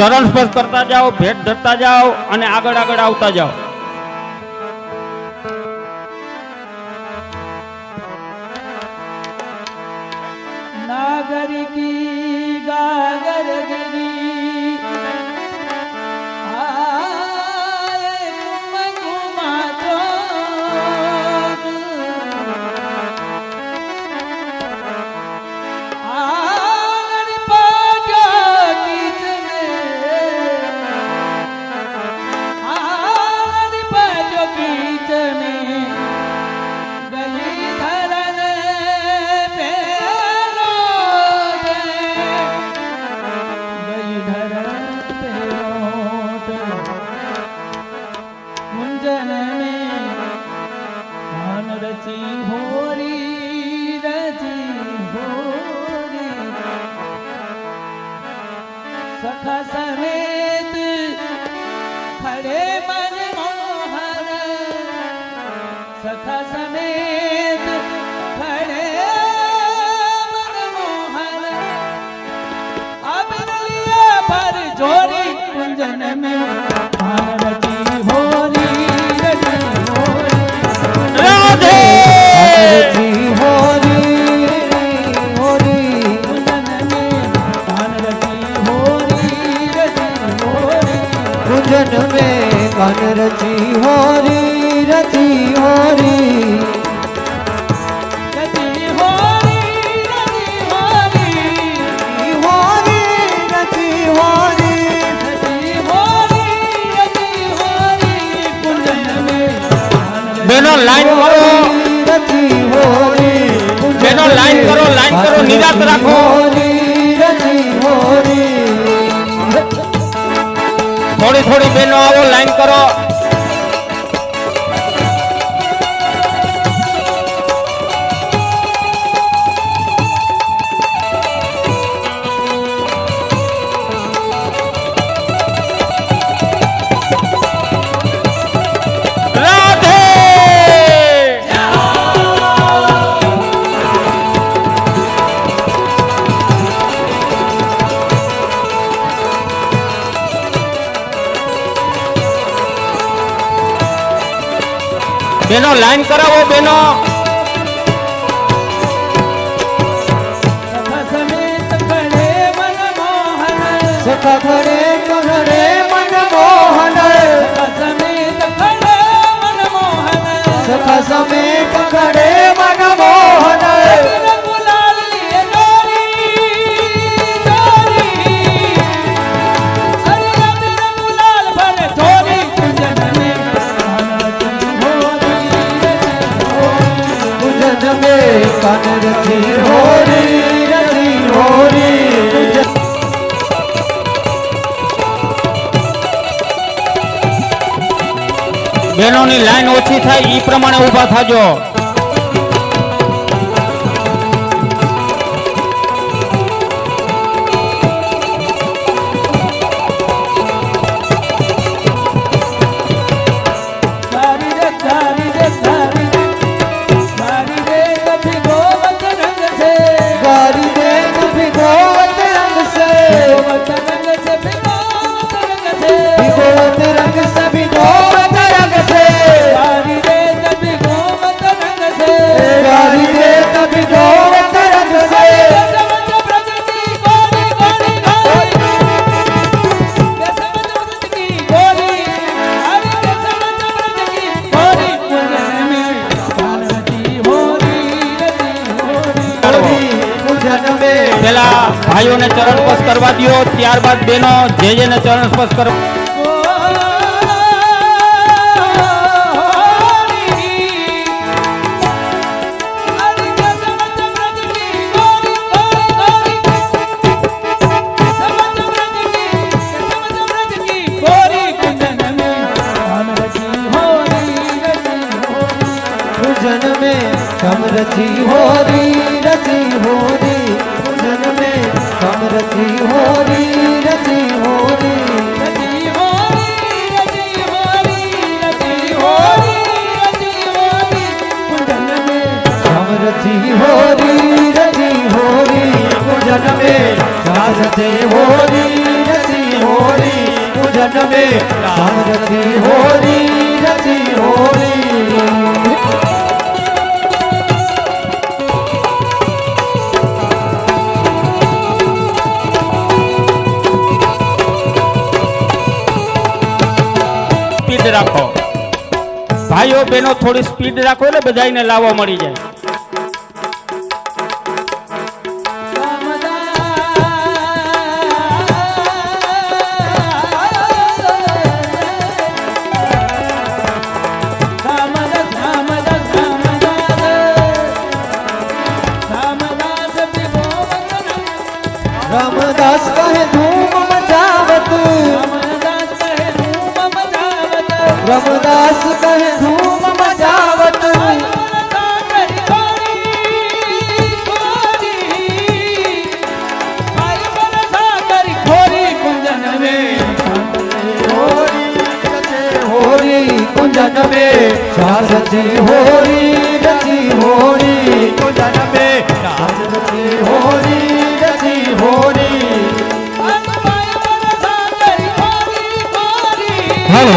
चरण स्पर्श करता जाओ, भेट धरता जाओ અને આગળ આગળ આવતા જાઓ। नागर की गागर गिरी सखा समेत खड़े मन मोहन, सखा समेत खड़े मन मोहन, अब लिया पर जोड़ी कुंजन में भारती होरी रति होरी राधे रति होरी होरी कुंजन में भारती कुंजन में कन रची होरी रची होरी रची होरी रची होरी होरी रची होरी रची होरी रची होरी कुंजन में बेनो लाइन करो, रची होरी बेनो लाइन करो निरात राखो। रची होरी थोड़ी थोड़ी बहनों आओ, लाइन करो। राधे बेनो लाइन करावो बेनो। सखा समेत खड़े मन मोहन, सखा खड़े मन मोहन, सखा समेत खड़े मन मोहन, सखा समेत खड़े मन मोहन, गुलाल लिए डोरी डोरी, अरे रंग गुलाल भरे चोरी कुंजन में कन रची होरी रची होरी। बहनों की लाइन ओછી થાય ઈ પ્રમાણે ઊભા થાજો। पहला भाइयों ने चरण स्पर्श करवा दियो, त्यारबाद बहनों जे ने चरण स्पर्श करो। जन में कम रची होरी रची होरी, जन में कम रची होरी रची होरी, रची होरी रची होरी रची होरी रची होरी, जन में कम रची होरी रची होरी, जन में रची होरी रची होरी। कुंजन में शान रची होरी रची होरी સ્પીડ રાખો ભાઈઓ બહેનો, થોડી સ્પીડ રાખો એટલે બધાને લાવવા મળી જાય. रामदास कहे धूम मचावत रामदास कहे धूम मचावत कुंजन में होरी कुंजन में शान रची होरी रची होरी कुंजन में शान रची होरी रची होरी हेलो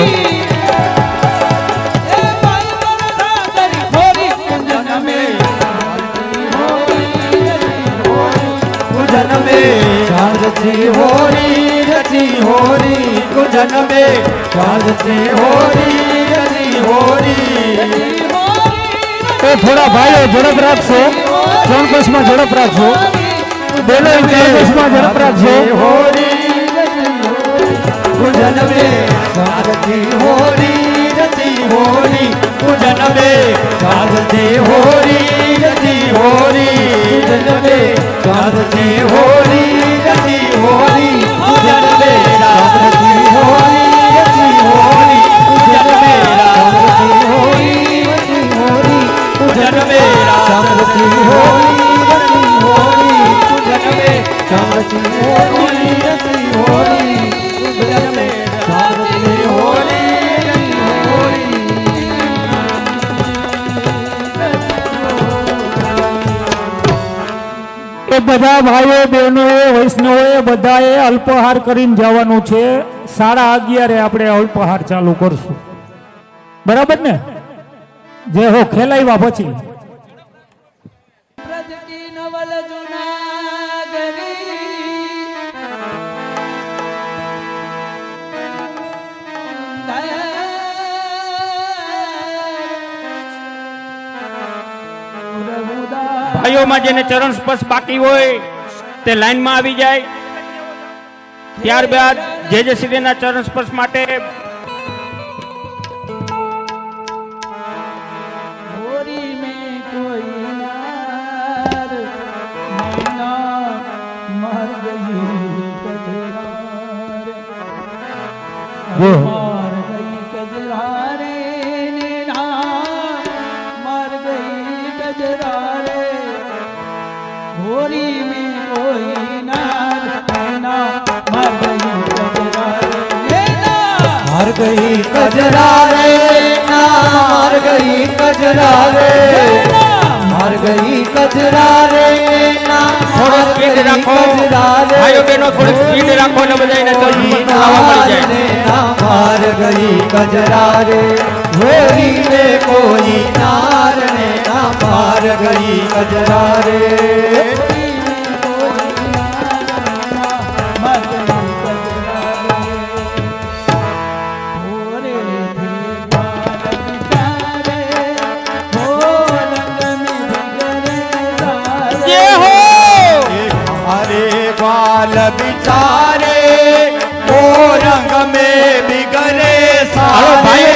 कुंजन में शान रची होरी रची होरी कुंजन में शान रची होरी रची होरी તો થોડા ભાઈઓ ઝડપ રાખશો, ચોણપસમાં ઝડપ રાખશો, બેનો ચોણપસમાં ઝડપ રાખશો. होरी कुंजन में शान रची होरी रची होरी कुंजन में शान रची होरी रची होरी कुंजन में शान रची होरी रची होरी कुंजन में शान रची होरी रची होरी कुंजन में शान रची होरी रची होरी कुंजन में शान रची होरी रची होरी कुंजन में शान रची होरी रची होरी कुंजन में शान रची होरी रची होरी એ બધા ભાઈઓ બહેનોએ વૈષ્ણવોએ બધાએ અલ્પાહાર કરીને જવાનું છે. 11:30 આપણે અલ્પાહાર ચાલુ કરશું, બરાબર ને? જે હો ખેલાવ્યા પછી ब्रज की नवल जुनागरी ભાઈઓમાં જેને ચરણ સ્પર્શ બાકી હોય તે લાઈનમાં આવી જાય. ત્યારબાદ જે શ્રીના ચરણ સ્પર્શ માટે होरी में कोई नार नैना मर गई कजरारे वो मर गई कजरारे नैना मर गई कजरारे होरी में कोई नार नैना मर गई कजरारे नैना मर गई कजरा रे ना मर गई कजरा रे मर गई कजरा रे ना થોડો સ્પીડ રાખો ભાઈઓ બહેનો, થોડી સ્પીડ રાખો ને બધાને ચરણ સ્પર્શ લાવવા મળી જાય. ना मर गई कजरा रे होरी में कोई नार ने ना मर गई कजरा रे જે હો हमारे बाल बिचारे ओ रंग में बिगड़े હાલો सारे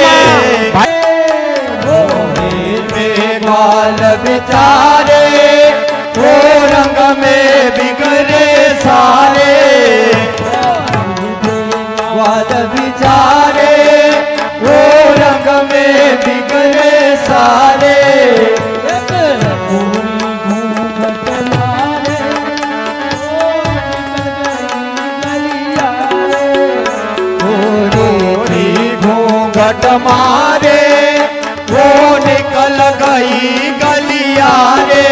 ભાઈઓમાં में बाल बिचारे ओ रंग में बिगड़े सारे बाल बिचारे ओ रंग में बिगड़े सारे घूंघट मारे वो निकल गई गलिया रे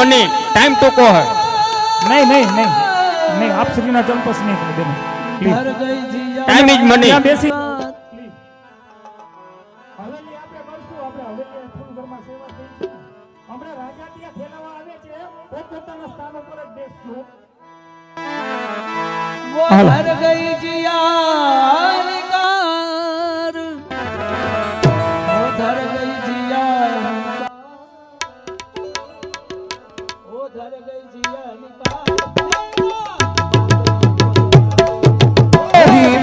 मनी टाइम टूको है नहीं नहीं नहीं नहीं आप श्री ना चंपस नहीं कर देना प्लीज घर गई जिया टाइम इज मनी ત્યાં બેસી वो હાલો. घर गई जिया निकार वो घर गई जिया वो घर गई जिया निकार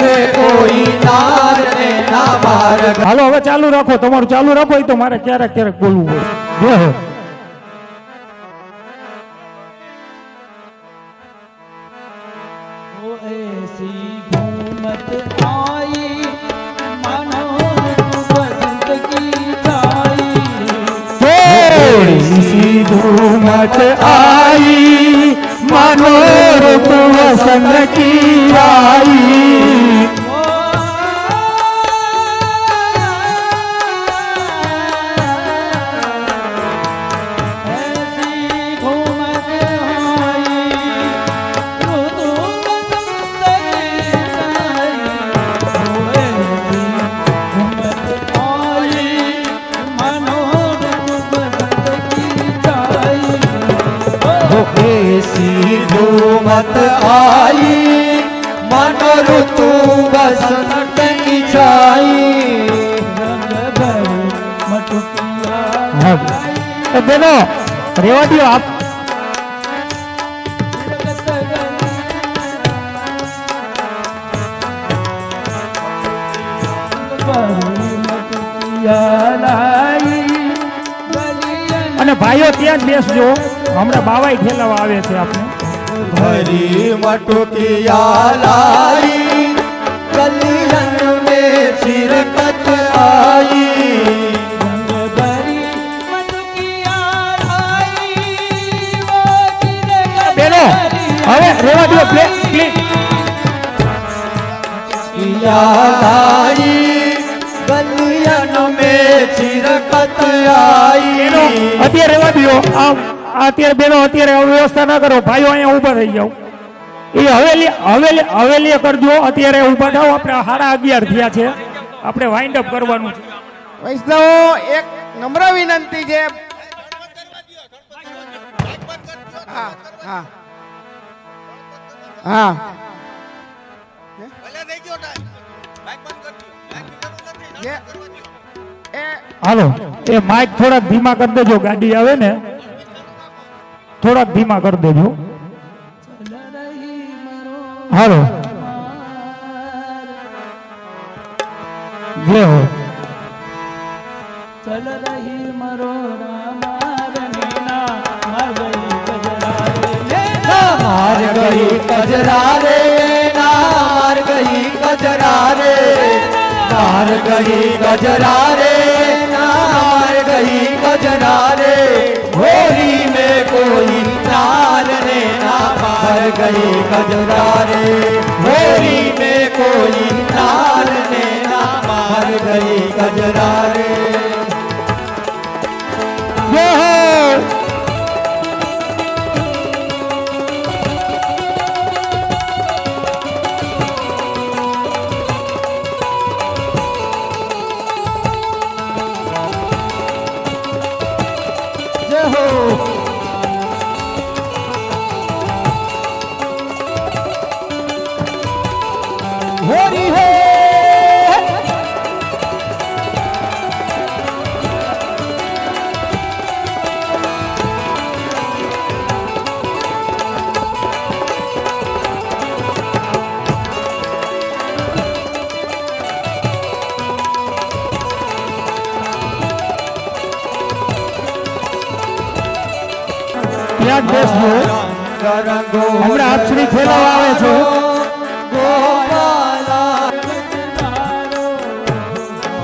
में कोई नार ने ना मार હાલો હવે ચાલુ રાખો તમારું ચાલુ રાખો એ તો મારે ક્યારેક ક્યારેક બોલવું હોય જો હે. वो ऐसी घूमत आई मानो बसंत की छाई थोड़ी सी धूमत आई मानो रूप वसंत की आई ऐसी घूमत आई ऋतु बसंत की छाई वो ऐसी घूमत आई मानो बसंत की छाई वो ऐसी धूमत आई मानो ऋतु बसंत की छाई रंग भरी मटुकिया હા. એ બેનો રેવા દો આપ અને ભાઈઓ ત્યાં જ બેસજો હમણાં બાવાઈ ઠેલાવા આવે છે આપણે भरी मटुकिया लाई कलियन में चिरकत आई બેનો હવે રેવા દો પ્લીઝ किया लाई कलियन में चिरकत आई બેનો અત્યારે રેવા દો આ અત્યારે બેનો અત્યારે વ્યવસ્થા ના કરો ભાઈઓ અહીંયા ઊભા થઈ જાઓ એ હવેલી હવેલી હવેલી કરજો અત્યારે ઊભા થાવ આપણે 11:30 થયા છે આપણે વાઇન્ડ અપ કરવાનું છે વૈષ્ણવો એક નમ્ર વિનંતી છે હા હા હા જે- એ હાલો એ માઇક થોડાક ધીમા કરી દેજો ગાડી આવે ને થોડાક ધીમા કરી દેજો હાલો જે હો चल रही मरो मार गई गजरा रे मार गई कजरा रे मार गई कजरा रे मार गई कजरा रे होली में कोई नार ने ना मार गई कजरा रे होली में कोई नार ने ना मार गई कजरा रे જે હો जय हो होरी है ત્યાં જ બેસજો હમણાં આપશ્રી ફેલાવા આવે છે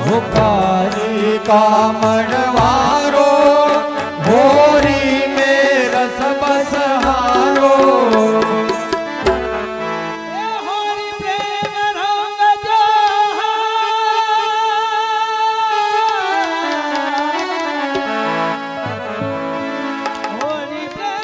भुकारी कामणवारो होरी में रस बसहारो होरी प्रेम रंग जो होरी प्रेम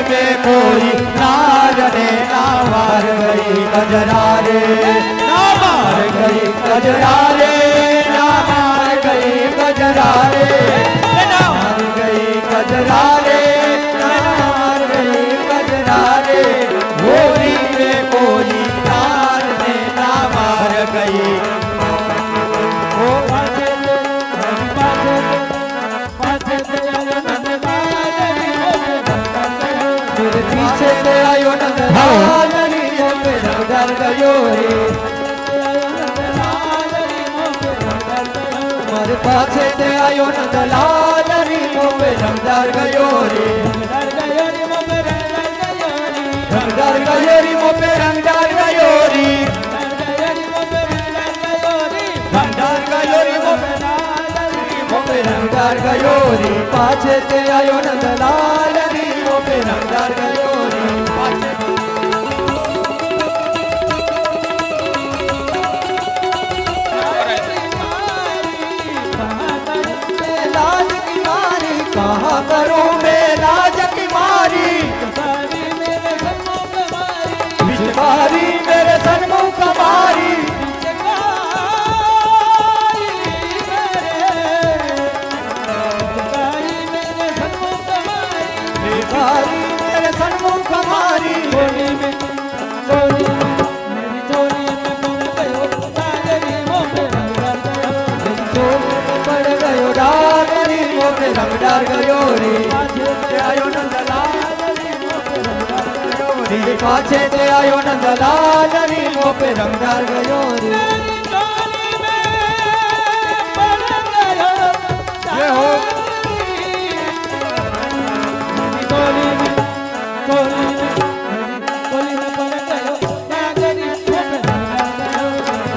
में कोई नार ने नावार गई गजरा रे नावार गई गजरा रे नावार गई गजरा रे नावार गई गजरा रे नावार गई गजरा रे होली में कोई नार ने नावार गई पीछे से आयो नंदलाल रीमो पे रंगदार गयो रे मारे पाछे से आयो नंदलाल रीमो पे रंगदार गयो रे रंगदार गयो रीमो पे रंगदार गयो रे रंगदार गयो रीमो पे रंगदार गयो रे पाछे से आयो नंदलाल रीमो पे रंगदार गयो रे पाछे लाज की मारी कहाँ करूँ मैं लाज की मारी बिचकारी मेरे सन्मुख मारी बिचकारी मेरे सन्मुख मारी चोरी में चोरी मेरी चोरी में पड़ गयो राजरी मोपे रंगदार गयो पड़ गयो डागरी मोपे रंगदार गयो रे आयो नंदलाल रे पाछे ते आयो नंदलाल रे मोपे रंगदार गयो रे मेरी चोरी में पड़ गयो जय हो। मेरी चोरी में चोरी में चोरी में पड़ गयो राजरी मोपे रंगदार गयो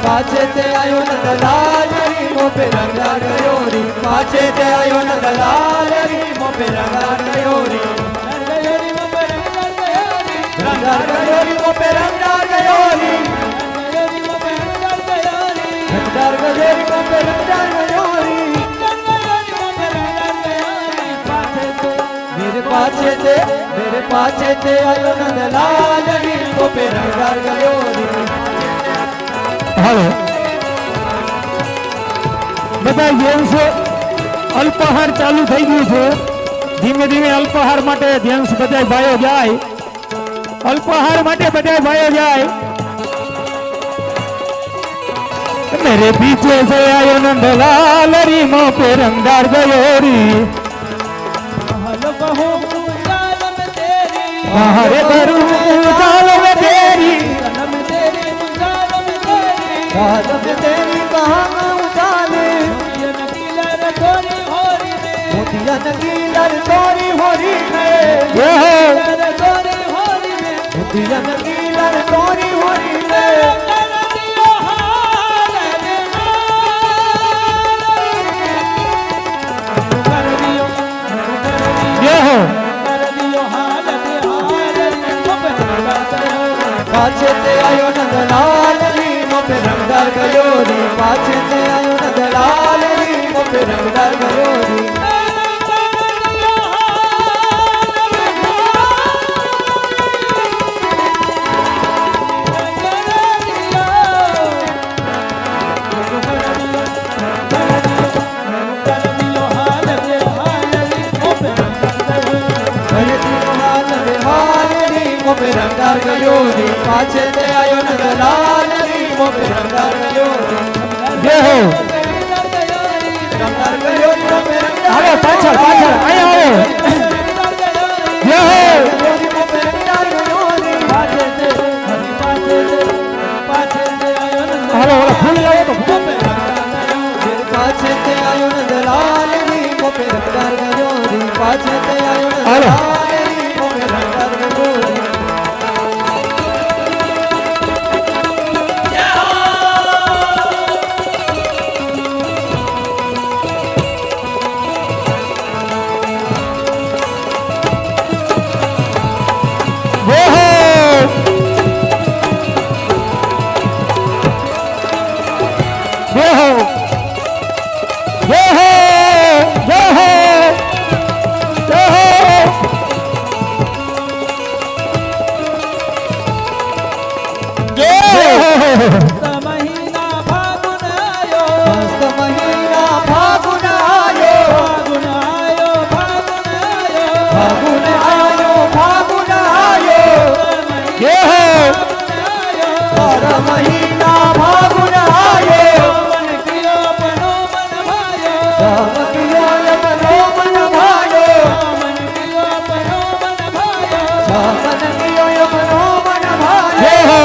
पाछे ते आयो नंदलाल रे मोपे रंगदार गयो रे पाछे ते आयो नंदलाल रे मोपे रंगदार गयो रे रंगदारी मोपे रंगदार गयो रंगदार गयो रे मोपे रंगदार गयो रे रंगदारी मोपे रंगदार गयो रंगदार गयो रे मोपे रंगदार गयो रे रंगदारी मोपे रंगदार गयो पाछे तो मेरे पाछे ते आयो नंदलाल रे मोपे रंगदार गयो रे હાલો બધા જેન્ટ્સ અલ્પાહાર ચાલુ થઈ ગયું છે ધીમે ધીમે અલ્પાહાર માટે જેન્ટ્સ બધા ભાઈઓ જાય અલ્પાહાર માટે બધા ભાઈઓ જાય मेरे पीछे से आयो नंदलाल रीमो पे रंगदार गयो री महल बहू जाल में तेरी हरे करू जाल में तेरी कलम तेरी जाल में तेरी कादम तेरी कहाँ मैं उतारे ये नकीला रे थोड़ी होरी में मोतिया नकीलर तोरी होरी में ये हो रे थोड़ी होरी में मोतिया नकीलर तोरी होरी में कर दियो हाल रे कर दियो ये हो कर दियो हाल रे मोपे रंगदार गयो पाछे ते आयो नंदलाल री मोपे रंगदार गयो रे पाछे ते आयो नंदलाल री मोपे रंगदार गयो रे मोपे रंगदार गयो रे पाछे ते आयो नंदलाल री मोपे रंगदार गयो रे ये हो रंगदार गयो रे मोपे रंगदार हालो पाछળ પાછળ અહીંયા આવો ये हो मोपे रंगदार गयो रे હાલો ઓલા ફૂલ લાવો તો पाछे ते आयो नंदलाल री मोपे रंगदार गयो रे पाछे ते आयो हालो नंदलाल री मोपे रंगदार गयो रे ये हो ये हो ये हो ये हो ये हो કનૈયો યમનો મન ભાવે જય હો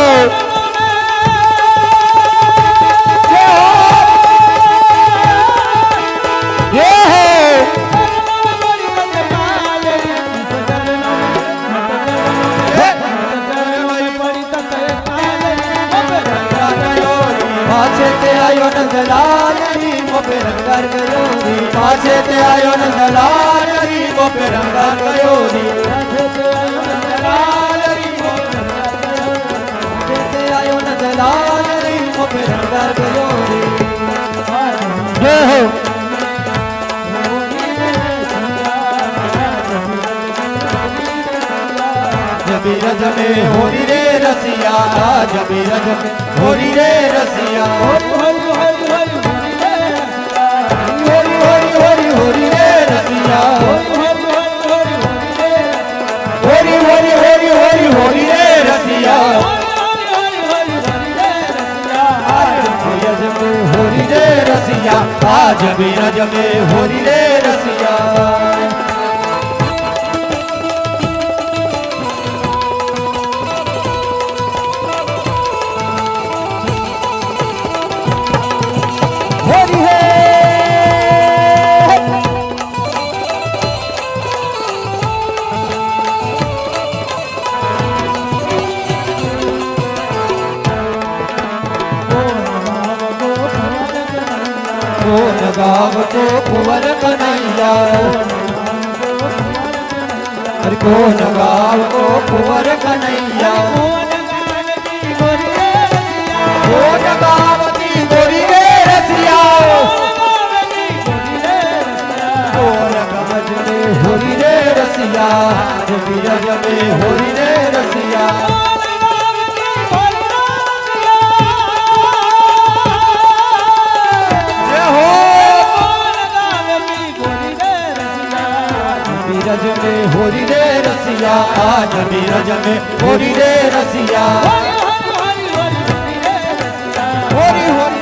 જય હો પાછે તે આયો નંદલાલની મોપે રંગાર ગયો રી પાછે તે આયો નંદલાલની મોપે રંગાર ગયો રી પાછે તે આયો નંદલાલની મોપે રંગાર ગયો રી જય હો જબી રજમે હોરી રે રસિયા જબી રજમે હોરી રે રસિયા હોરી હોરી હોરી રે રસિયા હોરી હોરી હોરી હોરી હોરી રે રસિયા રજમે હોરી રે રસિયા આ જબી રજમે હોરી રે રસિયા હોરી હે કોન ગાવતો કુંવર કનૈયા હરે કોન ગાવતો કુંવર કનૈયા કોન ગાવતી ગોરી રે રસિયા કોન ગમજને હોરી રે રસિયા જબી રજમે હોરી રે રસિયા बीरज में होरी रे रसिया आज बीरज में होरी रे रसिया होरी होरी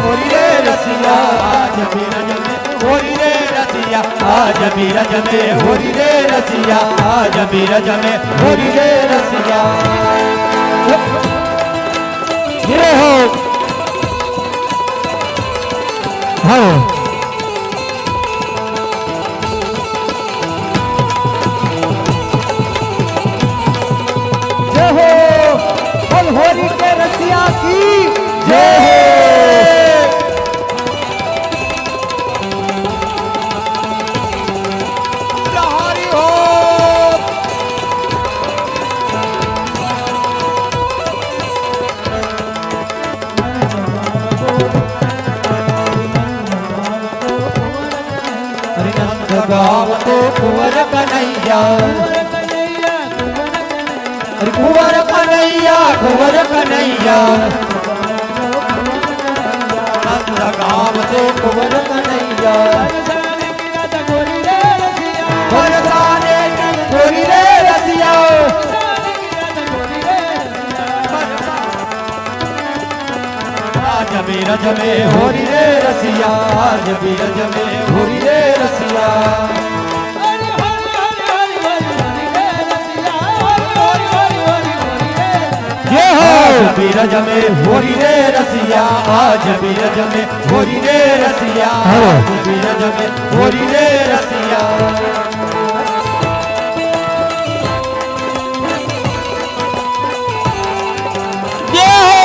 होरी रे रसिया आज बीरज में होरी रे रसिया आज बीरज में होरी रे रसिया आज बीरज में होरी रे रसिया જય હો હાલો जय हो बोल होरी के रसिया की जय हो लहरी हो हरि नंद गावतो कुंवर कन्हैया हरि कुंवर कन्हैया नंद गावतो कुंवर कन्हैया बरसाने की गोरी रे रसिया आज बीरज में होरी रे रसिया आज बीरज में होरी रे रसिया જય હો आज बीरज में होरी रे रसिया आज बीरज में होरी रे रसिया आज बीरज में होरी रे रसिया જય હો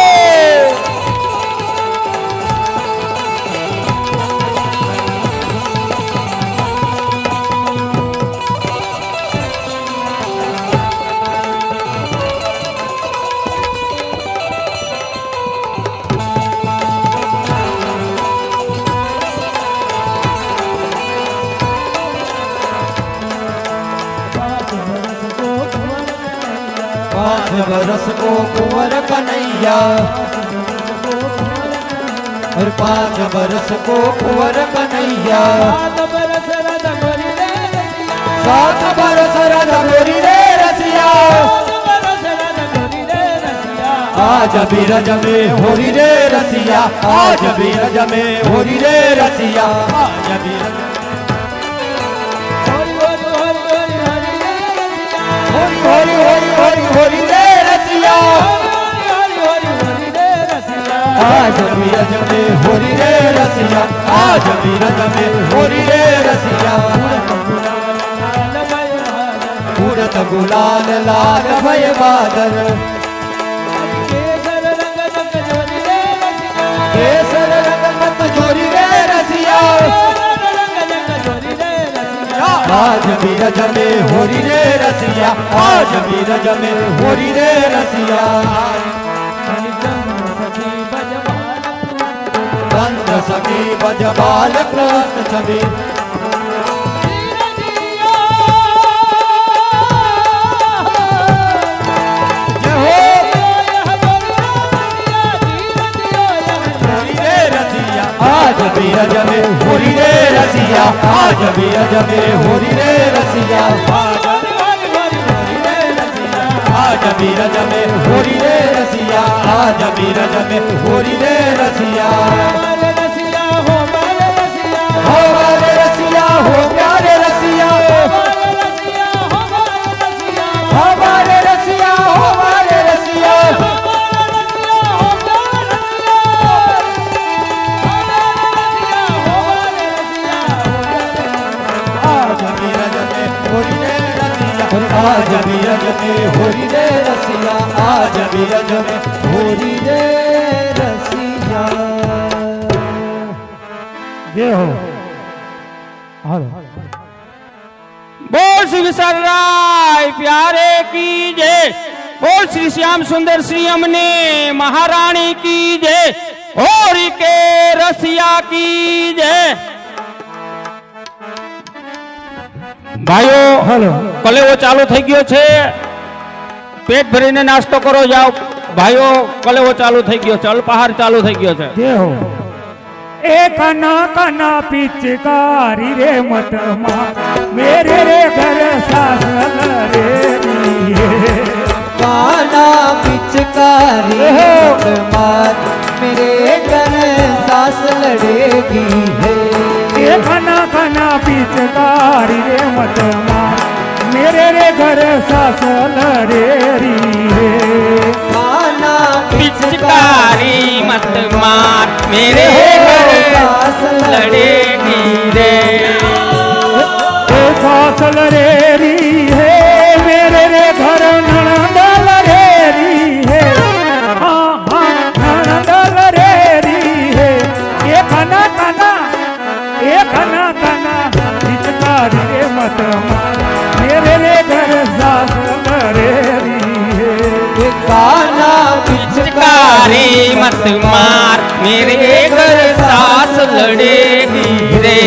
पाँच बरस को कुंवर कन्हैया और 5 बरस को कुंवर कन्हैया 7 बरस रद गोरी रे रसिया आज बीरज में होरी रे रसिया आज बीरज में होरी रे रसिया आज बीरज होरी होरी जमे होरी रे रसिया आज बीरज में होरी रे रसिया उड़त गुलाल लाल भय बादल केसर रंग जोरी रे रसिया आज बीरज में होरी रे रसिया आज बीरज में होरी रे रसिया बंद सखी बजबाल प्रस्त छवि आज बीरज में होरी रे रसिया आज बीरज में होरी रे रसिया आज बीरज में होरी रे रसिया आज बीरज में होरी रे रसिया हो मारे रसिया हो प्यारे रसिया हमारे रसिया हो मारे रसिया आज बीरज में होरी रे रसिया आज बीरज में होरी रे रसिया आज बीरज में होरी रे रसिया જે હો હાલો बोल श्री विशाल राय प्यारे की जय। बोल श्री श्याम सुंदर श्री अमने महारानी की जय। होरी के रसिया की जय। भाइयों હાલો કલેવો ચાલુ થઈ ગયો છે, પેટ ભરીને નાસ્તો કરો જાઓ ભાઈઓ, કલેવો ચાલુ થઈ ગયો છે, અલ્પાહાર ચાલુ થઈ ગયો છે। જે હો એ કના કના પિચકારી રે મત માં મેરે રે ઘર સાસ રે काना पिचकारी मार मेरे घर सास लड़ेगी है એ કના કના પિચકારી રે મત માં મેરે રે ઘર સાસ રે काना पिचकारी मत मार मेरे घर सास लड़ेगी रे। એ સાસ રે હે મેરે રે ઘર નણંદ રે હે હા હા નણંદ રે હે એ કના કના પિચકારી રે મત માં મેરે રે ઘર સાસ રે काना पिचकारी मत मार मेरे घर सास लड़ेगी रे।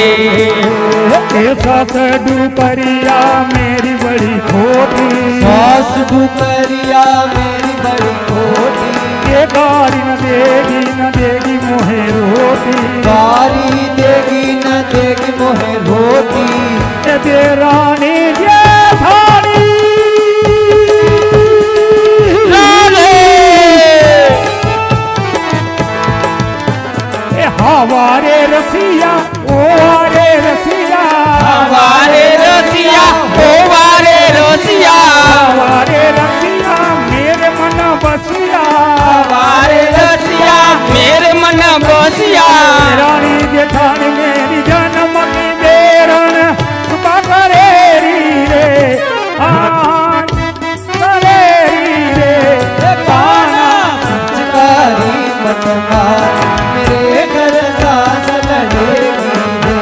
ए सास डुपरिया मेरी बड़ी खोटी सास दुपरिया मेरी बड़ी खोटी ये गारी न देगी मोहे रोटी गारी देगी न देगी मोहे रोटी ए देरानी ये थाली ए हवारे रसिया ओ वारे रसिया हमारे रसिया ओ वारे रसिया हवारे रसिया मेरे मन बसिया हमारे रसिया मेरे मन बसिया। रानी जेठानी मेरी जन्म की बेरन सुबह करे रे करे रे काना पिचकारी मत मार मेरे घर सास लड़ेगी है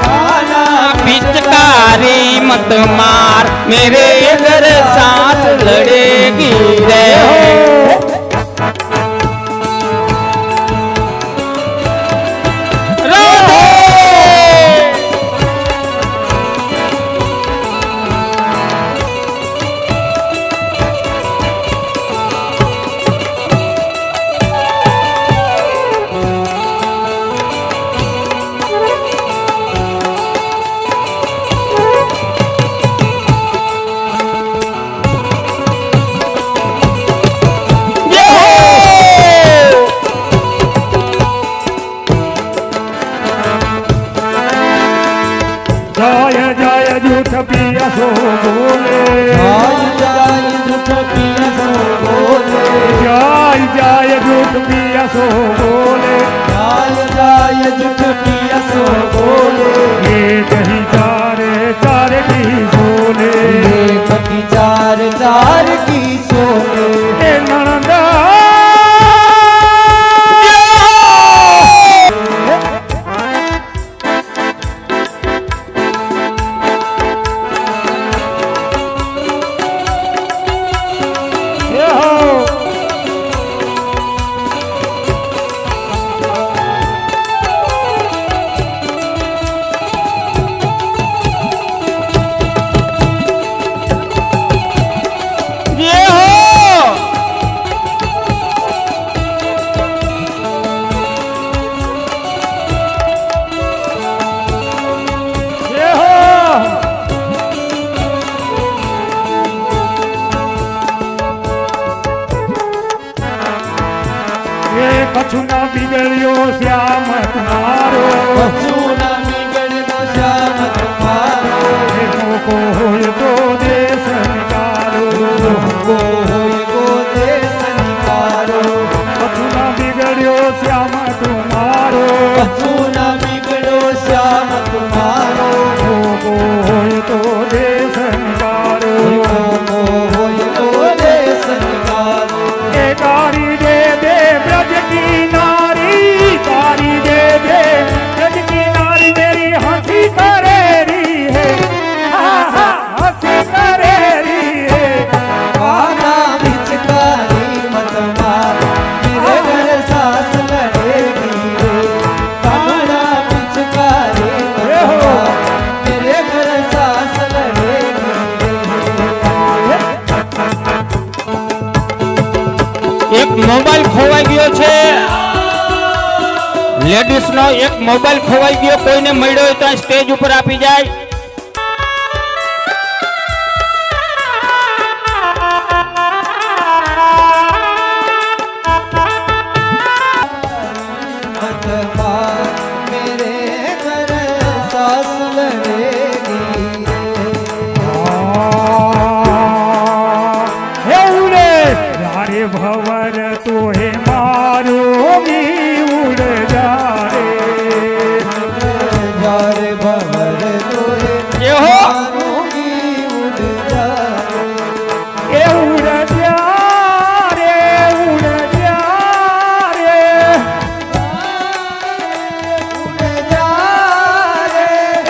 काना पिचकारी मत मार मेरे घर सास लड़ेगी रे। जय जय झूठ पिया सो बोले जाय जाय झूठ पिया सो बोले जय जय झूठ पिया सो बोले જાનકી સોને એ નણંદ કચ્છના બિગડ્યો શ્યામ તમારો કચ્છના નીકળનો શ્યામ તમારો એ મોકો હોય તો દેશ નિકાલો ગો હોય ગો દેશ નિકારો કચ્છના બિગડ્યો શ્યામ તમારો કચ્છના નીકળ્યો શ્યામ તમારો મોકો હોય તો દેશ નિકાલો ગો હોય ગો દેશ નિકારો એ તારી દે દે બ્રજ કી નારી તારી દે દે બ્રજ કી નારી મેરી હંસી કરે રી હે હા હા હંસી કરે રી હે काना बिचकारी मत मार मेरे घर सास लड़ेगी रे काना बिचकारी मत मार मेरे घर सास लड़ेगी એક મોબાઈલ ખોવાઈ ગયો છે લેડીઝ નો એક મોબાઈલ ખોવાઈ ગયો કોઈને મળ્યો હોય તો આ સ્ટેજ ઉપર આપી જાય मत मार मेरे घर सास लड़ेगी હે ઉડે જારે ભવર તો હે મારો મી ઉડ જારે जारे भवर तोरे એ હો मारूंगी उड़ जाए એ ઉડ જારે ઉડ જારે उड़ जाए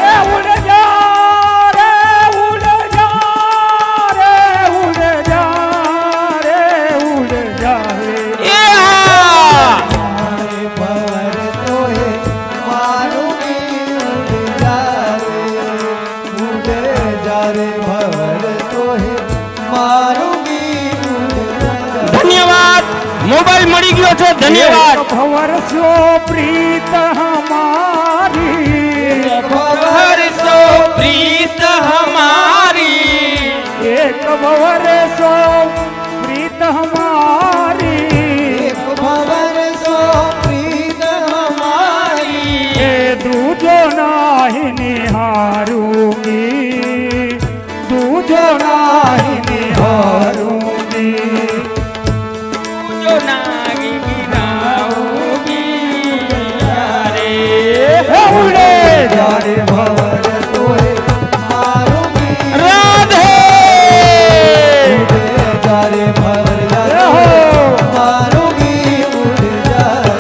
એ ઉડ જારે ઉડ જારે ઉડ જારે ઉડ જારે એ હા जारे भवर तोहे मारूंगी उड़ जारे भवर तोहे मारूंगी उड़ जाए ધન્યવાદ મોબાઈલ મળી ગયો છે ધન્યવાદ ભવર સો પ્રીત હમારી હરસો પ્રીત હમારી એક ભવર સો પ્રીત હમારી एक भवर सो प्रीत हमारी એ દૂજો નાહી નિહારુંગી દૂજો નાહી નિહારુંગી જો નાગી ગિરાઉગી રે હે ઉડે जारे भवर तोहे मारूंगी રાધે जारे भवर હે હો मारूंगी उड़ जाए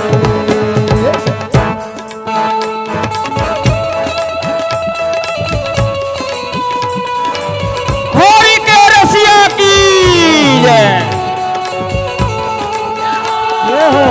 હોળી કે રસિયા કી જય હે હો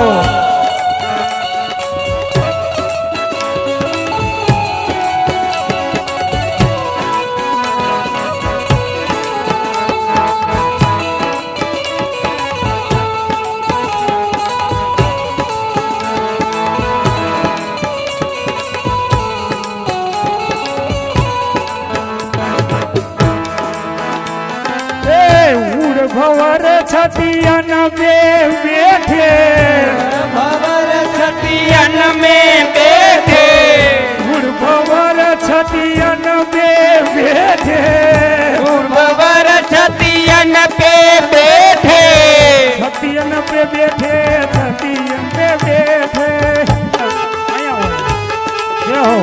ભવર છતિયન બે બેઠે भवर સતિયન में બેઠે ગુડ ભવર છતિયન બે બેઠે પૂર્વવર છતિયન पे બેઠે છતિયન બે બેઠે છતિયન બે બેઠે અહીંયા હોય જય હો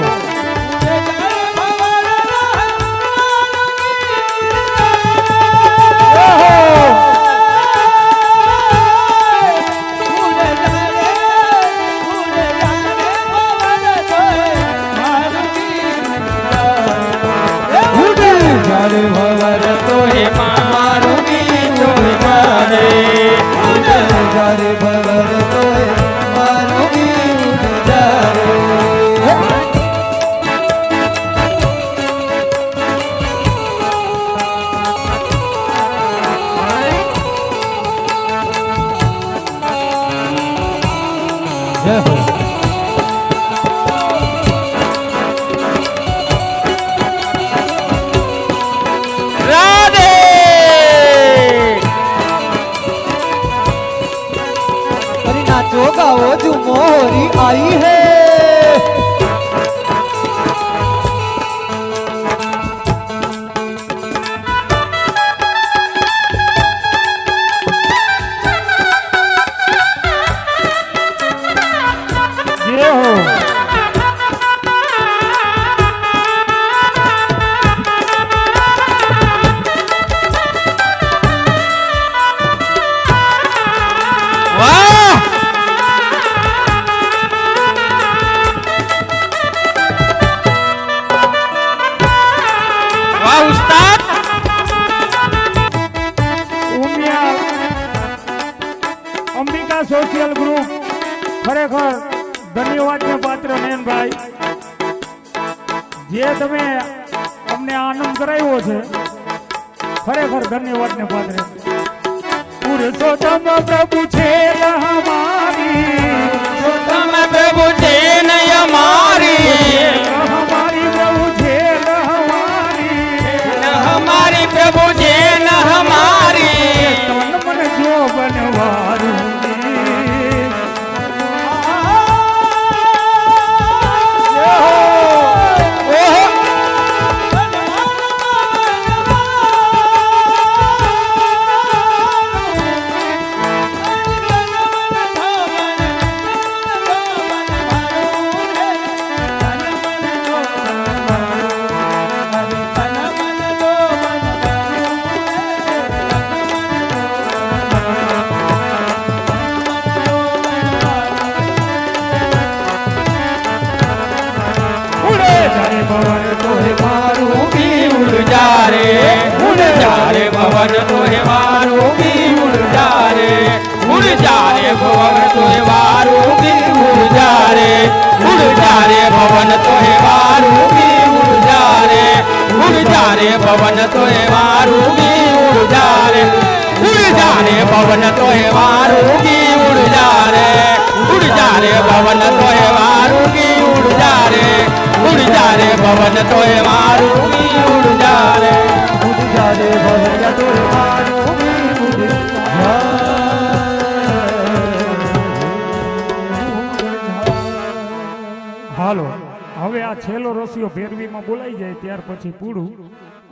જય હો જય હો રાધે अरे नाचो गाओ झूमो होरी आई है જય હો વાહ વાહ ઉસ્તાદ ઉમિયા અંબિકા સોશિયલ ગ્રુપ ખરેખર ધન્યવાદને પાત્ર નયનભાઈ જે તમે અમને આનંદ કરાવ્યો છે ખરેખર ધન્યવાદને પાત્ર પુરુષોત્તમ પ્રભુ છે હમારી તમે પ્રભુ છે નય અમારી હમારી પ્રભુ છે હમારી હમારી પ્રભુ છે ન હમારી તન મન જો બનવારું ભવન તોહે મારું બી ઉડ જા રે ભવન તોહે મારું બી ઉડ જા રે ભવન તોહે મારું બી ઉડ જા રે ભવન તોહે મારું બી ઉડ જા રે ભવન તોહે મારું બી ઉડ જા રે ભવન તોહે મારું બી ઉડ જા રે ભવન તોહે મારું બી ઉડ જા રે હાલો હવે આ છેલ્લો રસિયો ભેરવીમાં બોલાઈ જાય ત્યાર પછી પૂરું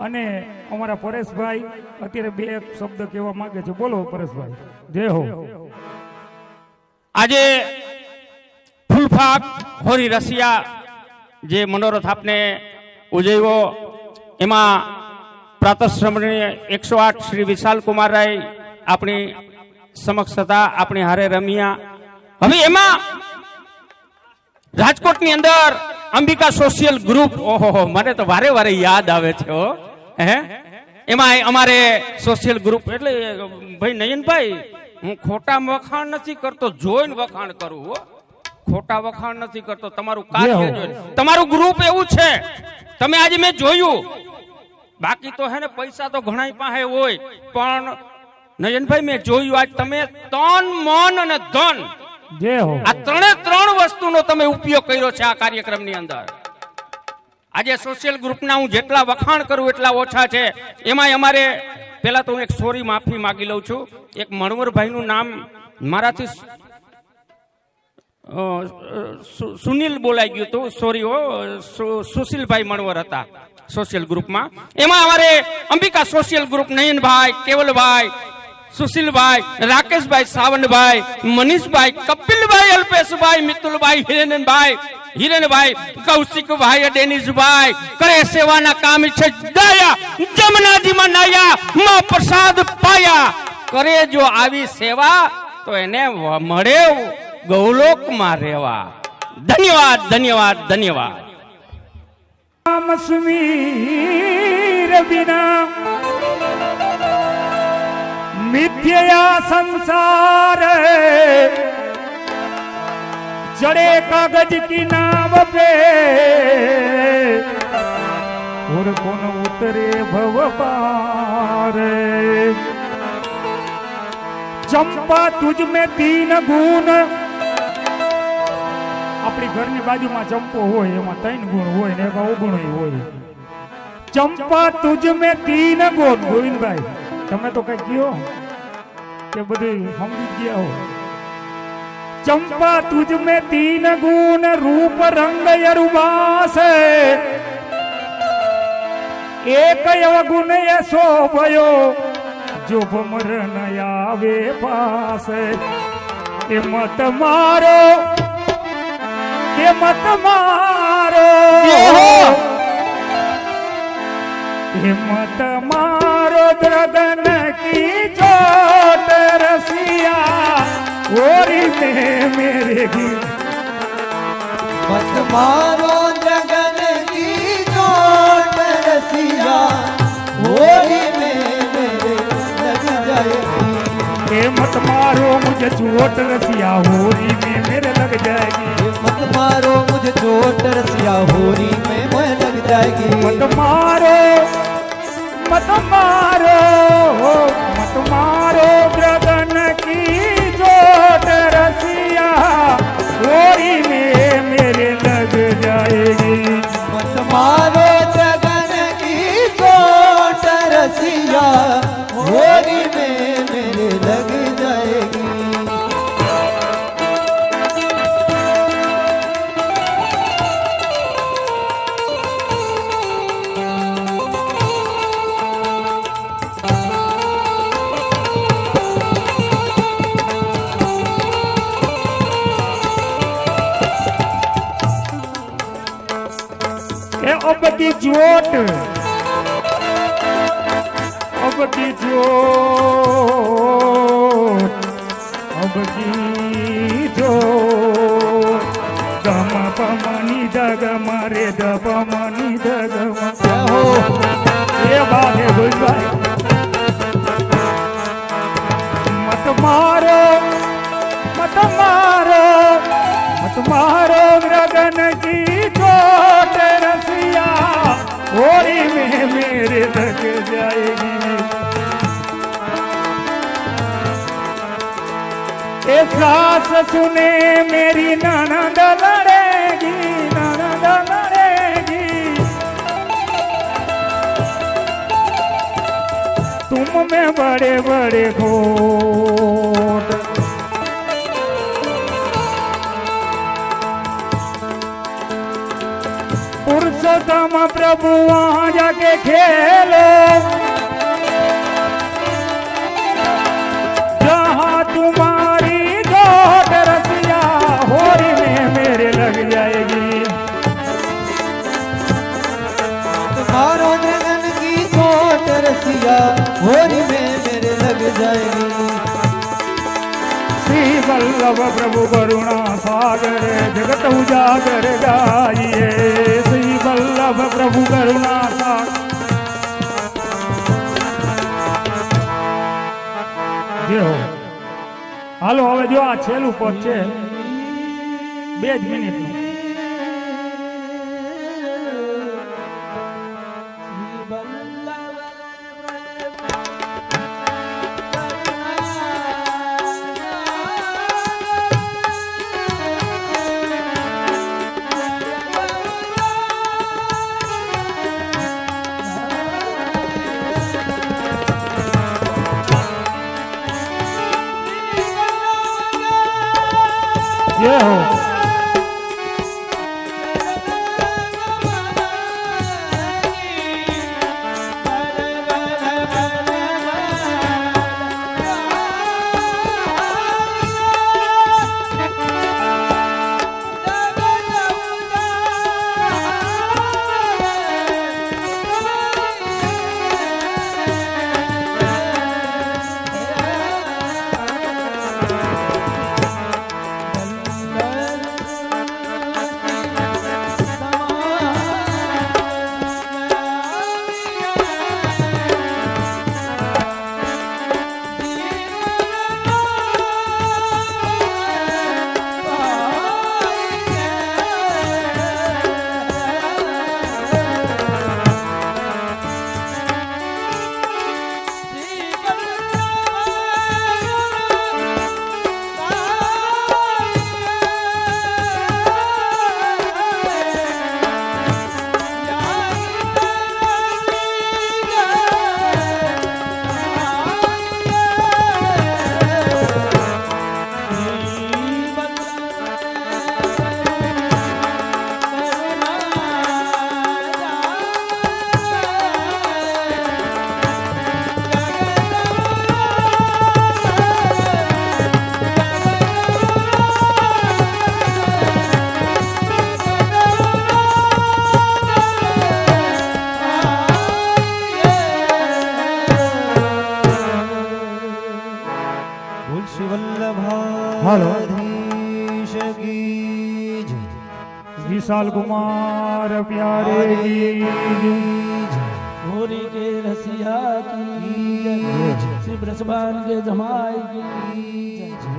અને અમારા પરેશભાઈ અત્યારે બે શબ્દ કહેવા માંગે છે બોલો પરેશભાઈ જય હો આજે ફૂલફાક હોરી રસિયા જે મનોરથ આપને ઉજવ્યો એમાં પ્રાતઃશ્રમણીય 108 શ્રી વિશાલ કુમાર રાય આપણી સમક્ષ હતા, આપણી હારે રમ્યા. હવે એમાં રાજકોટની અંદર અંબિકા સોશિયલ ગ્રુપ, ઓહો મને તો વારે વારે યાદ આવે છે હો. એમાં અમારે સોશિયલ ગ્રુપ એટલે ભાઈ નયનભાઈ, હું ખોટા વખાણ નથી કરતો, જોઈને વખાણ કરું હો, ખોટા વખાણ નથી કરતો. તમારું કાર્ય જોઈને, તમારું ગ્રુપ એવું છે, તમે આજે મેં જોયું. બાકી તો હે ને પૈસા તો ઘણા પાસે હોય, પણ નયનભાઈ મેં જોયું આજ તમે તન મન અને ધન આ ત્રણ વસ્તુનો તમે ઉપયોગ કર્યો છે આ કાર્યક્રમની અંદર. આજે સોશિયલ ગ્રુપના હું જેટલા વખાણ કરું એટલા ઓછા છે. એમાં અમારે પેલા તો હું એક સોરી માફી માંગી લઉં છું. એક મણવરભાઈનું નામ મારાથી સુનિલ બોલાઈ ગયું હતું, સોરી હો, સુશીલભાઈ મણવર હતા સોશિયલ ગ્રુપમાં. એમાં અમારે અંબિકા સોશિયલ ગ્રુપ નયનભાઈ, કેવલભાઈ, સુશીલભાઈ, રાકેશભાઈ, સાવનભાઈ, મનીષભાઈ, કપિલભાઈ, અલ્પેશભાઈ, મિતુલભાઈ, હિરેનભાઈ, કૌશિકભાઈ, ડેનિશભાઈ કરે સેવાના કામ છે. દયા જમનાજીમાં નાયા, માં પ્રસાદ પાયા. કરે જો આવી સેવા તો એને મળે ગૌલોકમાં રહેવા. ધન્યવાદ, ધન્યવાદ, ધન્યવાદ. રામ સુમીર બિના મિથ્યા સંસાર जड़े कागज की नाव पे और कौन उतरे भव पार. चंपा तुझ में 3 गुण આપણી ઘરની બાજુમાં ચંપો હોય એમાં 3 ગુણ હોય ને એક અવગુણ હોય. ચંપા તુજ મેં 3 ગુણ. ગોવિંદભાઈ તમે તો કઈ કયો કે બધું સમજી ગયા હો. चंपा तुझ में 3 गुण रूप रंग अरुबास एक अवगुण ऐसो भयो जो भमर न आवे पास. ए मत मारो ए मत मारो ए मत मारो द्रगन की चोट रसिया ओरी में मेरे की. मत मारो जगन की चोट रसिया होली में मेरे लग जाएगी. ए मत मारो मुझे चोट रसिया होली में मेरे लग जाएगी. मत मारो मुझे चोट रसिया होली में मैं लग जाएगी. मत मारो मत मारो मत मारो गगन की चोट रसिया होली में मेरे लग जाएगी. मत मारो जगन की चोट रसिया होली में मेरे लग जाएगी. अब की चोट अब की चोट अब की चोट गम पमनी दग मरे दब मनी दग हो ये बात है भाई. मत मारो मत मारो मत मारो गगन की चोट रसिया होली में मेरे लग जाएगी. ए सास सुने मेरी ननद लड़ेगी ननद लड़ेगी. तुम में बड़े बड़े खोट पुरुषोत्तम प्रभु वहां जाके खेलो जहां तुम्हारी चोट रसिया होली में मेरे लग जाएगी. मारो जगन की चोट रसिया होली में मेरे लग जाएगी. श्री वल्लभ प्रभु करुणा सागर जगत उजागर गाइए. श्री वल्लभ प्रभु करुणा सागर. જે હો હાલો હવે જો આ છેલ્લું પદ છે 2 જ મિનિટનું. જે હો વલ્લભાધીશ કી જય. विशाल कुमार प्यारे की जय। होरी के रसिया की जय। श्री ब्रजबान के जमाई की जय।